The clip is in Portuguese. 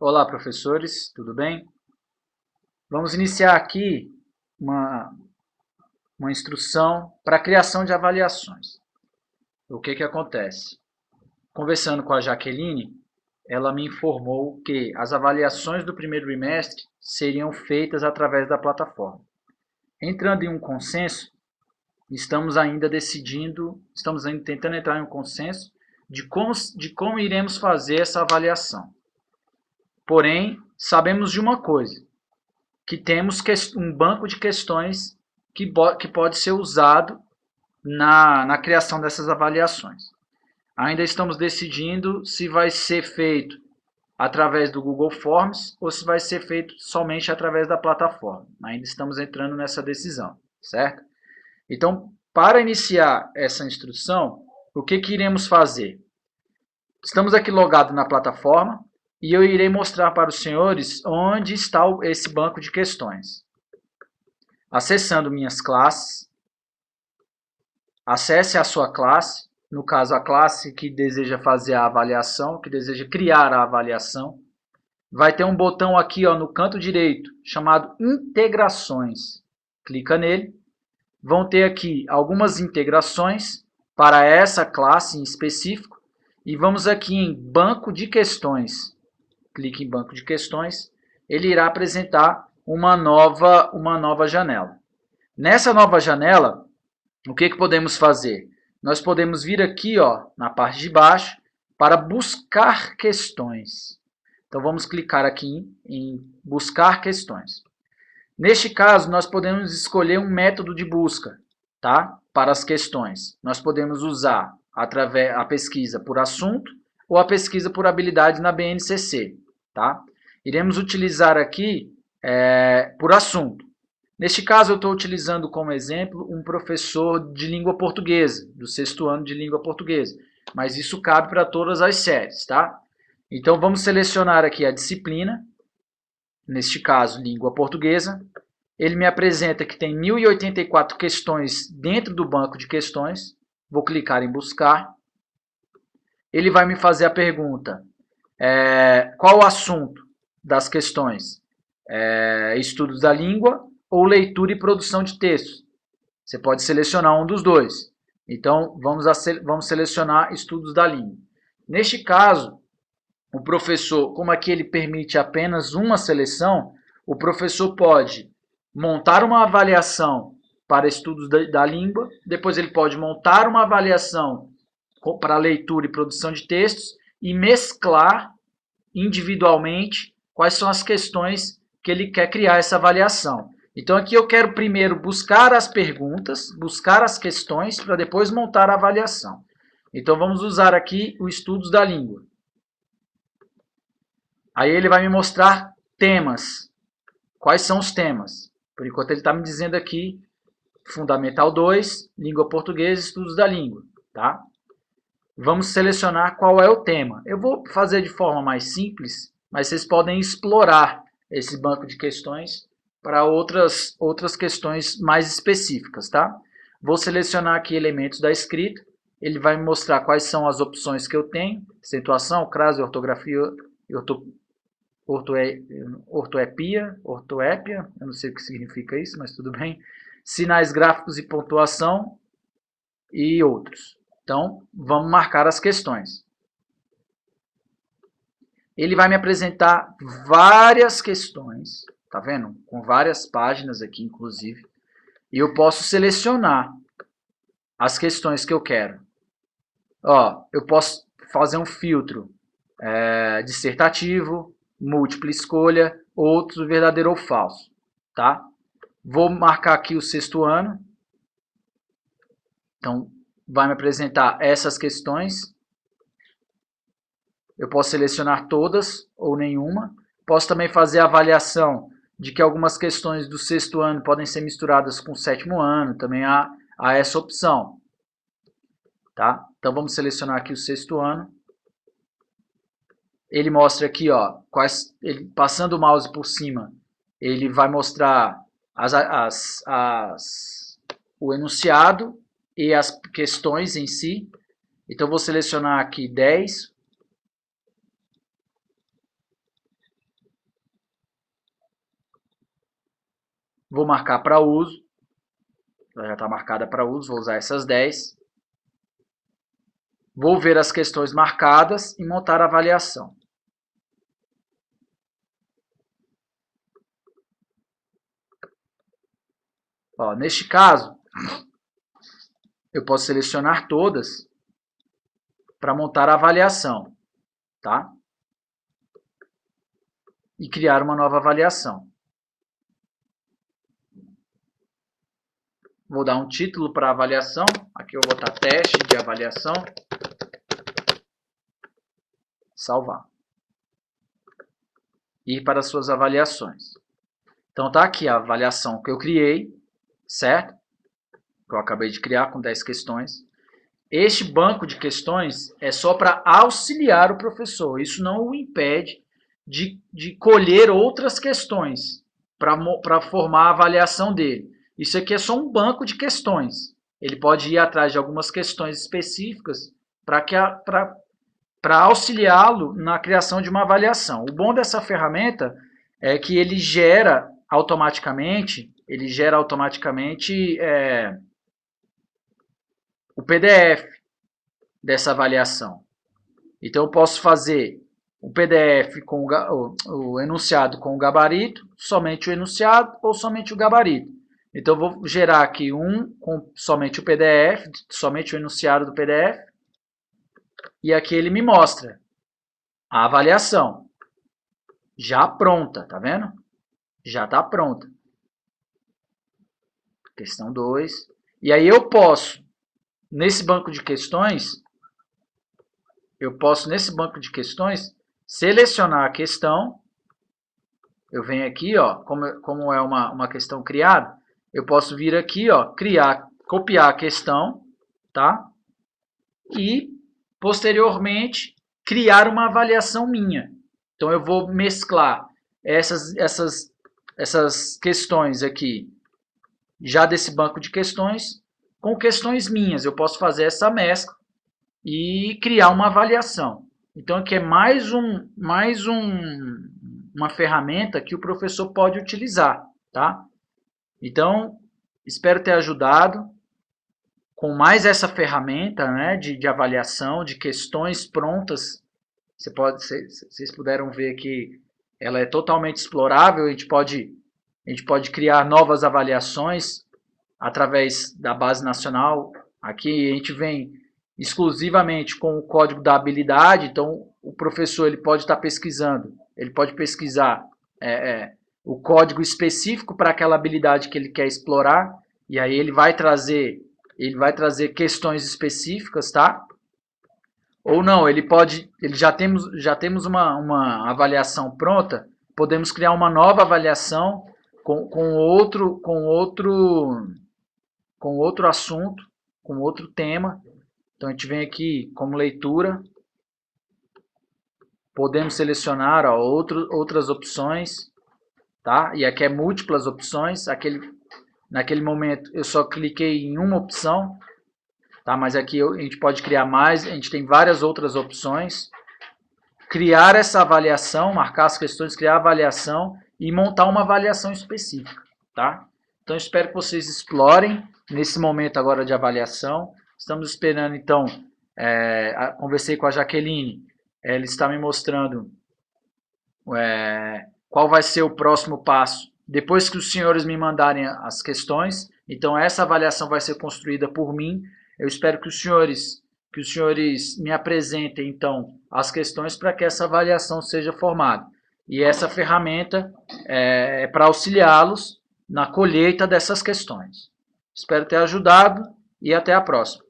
Olá, professores, tudo bem? Vamos iniciar aqui uma instrução para a criação de avaliações. O que acontece? Conversando com a Jaqueline, ela me informou que as avaliações do primeiro bimestre seriam feitas através da plataforma. Entrando em um consenso, estamos ainda tentando entrar em um consenso de como iremos fazer essa avaliação. Porém, sabemos de uma coisa, que temos um banco de questões que pode ser usado na criação dessas avaliações. Ainda estamos decidindo se vai ser feito através do Google Forms ou se vai ser feito somente através da plataforma. Ainda estamos entrando nessa decisão, certo? Então, para iniciar essa instrução, o que iremos fazer? Estamos aqui logados na plataforma e eu irei mostrar para os senhores onde está esse banco de questões. Acessando minhas classes, acesse a sua classe, no caso a classe que deseja fazer a avaliação, que deseja criar a avaliação. Vai ter um botão aqui no canto direito, chamado Integrações. Clica nele. Vão ter aqui algumas integrações para essa classe em específico. E vamos aqui em Banco de Questões. Clique em Banco de Questões. Ele irá apresentar uma nova janela. Nessa nova janela, o que podemos fazer? Nós podemos vir aqui na parte de baixo para buscar questões. Então, vamos clicar aqui em buscar questões. Neste caso, nós podemos escolher um método de busca, tá? Para as questões. Nós podemos usar a pesquisa por assunto ou a pesquisa por habilidades na BNCC. Tá? Iremos utilizar aqui por assunto. Neste caso, eu estou utilizando como exemplo um professor de língua portuguesa, do 6º ano de língua portuguesa. Mas isso cabe para todas as séries. Tá? Então, vamos selecionar aqui a disciplina, neste caso, língua portuguesa. Ele me apresenta que tem 1084 questões dentro do banco de questões. Vou clicar em buscar. Ele vai me fazer a pergunta: qual o assunto das questões? Estudos da língua ou leitura e produção de textos? Você pode selecionar um dos dois. Então, vamos selecionar estudos da língua. Neste caso, o professor, como aqui ele permite apenas uma seleção, o professor pode montar uma avaliação para estudos da língua, depois ele pode montar uma avaliação para leitura e produção de textos e mesclar individualmente quais são as questões que ele quer criar essa avaliação. Então, aqui eu quero primeiro buscar as perguntas, buscar as questões, para depois montar a avaliação. Então, vamos usar aqui o estudos da língua. Aí ele vai me mostrar temas. Quais são os temas? Por enquanto ele está me dizendo aqui, Fundamental 2, Língua Portuguesa, Estudos da Língua. Tá? Vamos selecionar qual é o tema. Eu vou fazer de forma mais simples, mas vocês podem explorar esse banco de questões para outras questões mais específicas. Tá? Vou selecionar aqui elementos da escrita. Ele vai me mostrar quais são as opções que eu tenho. Acentuação, crase, ortografia, ortoépia, eu não sei o que significa isso, mas tudo bem. Sinais gráficos e pontuação e outros. Então, vamos marcar as questões. Ele vai me apresentar várias questões, tá vendo? Com várias páginas aqui, inclusive. E eu posso selecionar as questões que eu quero. Eu posso fazer um filtro dissertativo, múltipla escolha, outro verdadeiro ou falso. Tá? Vou marcar aqui o 6º ano. Então, vai me apresentar essas questões. Eu posso selecionar todas ou nenhuma. Posso também fazer a avaliação de que algumas questões do 6º ano podem ser misturadas com o 7º ano. Também há essa opção. Tá? Então, vamos selecionar aqui o 6º ano. Ele mostra aqui, passando o mouse por cima, ele vai mostrar o enunciado e as questões em si. Então, vou selecionar aqui 10. Vou marcar para uso. Ela já está marcada para uso, vou usar essas 10. Vou ver as questões marcadas e montar a avaliação. Ó, neste caso, eu posso selecionar todas para montar a avaliação, tá? E criar uma nova avaliação. Vou dar um título para a avaliação. Aqui eu vou botar teste de avaliação. Salvar. E ir para as suas avaliações. Então tá aqui a avaliação que eu criei, certo? Que eu acabei de criar com 10 questões. Este banco de questões é só para auxiliar o professor. Isso não o impede de colher outras questões para formar a avaliação dele. Isso aqui é só um banco de questões. Ele pode ir atrás de algumas questões específicas para auxiliá-lo na criação de uma avaliação. O bom dessa ferramenta é que ele gera automaticamente o PDF dessa avaliação. Então eu posso fazer o PDF com o enunciado com o gabarito, somente o enunciado ou somente o gabarito. Então eu vou gerar aqui um com somente o PDF, somente o enunciado do PDF, e aqui ele me mostra a avaliação já pronta, tá vendo? Já está pronta. Questão 2. E aí eu posso, nesse banco de questões, selecionar a questão. Eu venho aqui, ó, como é uma questão criada, eu posso vir aqui, ó, copiar a questão, tá? E, posteriormente, criar uma avaliação minha. Então, eu vou mesclar essas questões aqui, já desse banco de questões, com questões minhas. Eu posso fazer essa mescla e criar uma avaliação. Então, aqui é mais uma ferramenta que o professor pode utilizar, tá? Então, espero ter ajudado com mais essa ferramenta, né, de avaliação, de questões prontas. Vocês puderam ver que ela é totalmente explorável. A gente pode criar novas avaliações através da base nacional. Aqui a gente vem exclusivamente com o código da habilidade. Então o professor ele pode estar pesquisando, ele pode pesquisar o código específico para aquela habilidade que ele quer explorar, e aí ele vai trazer questões específicas, tá? Ou não, já temos uma avaliação pronta, podemos criar uma nova avaliação com outro assunto, com outro tema. Então a gente vem aqui como leitura, podemos selecionar, ó, outras opções, tá? E aqui é múltiplas opções. Naquele momento eu só cliquei em uma opção, tá? Mas aqui a gente pode criar mais, a gente tem várias outras opções. Criar essa avaliação, marcar as questões, criar a avaliação e montar uma avaliação específica, tá? Então espero que vocês explorem nesse momento agora de avaliação. Estamos esperando, então, conversei com a Jaqueline, ela está me mostrando qual vai ser o próximo passo depois que os senhores me mandarem as questões. Então essa avaliação vai ser construída por mim. Eu espero que os senhores me apresentem, então, as questões para que essa avaliação seja formada. E essa ferramenta é para auxiliá-los na colheita dessas questões. Espero ter ajudado e até a próxima.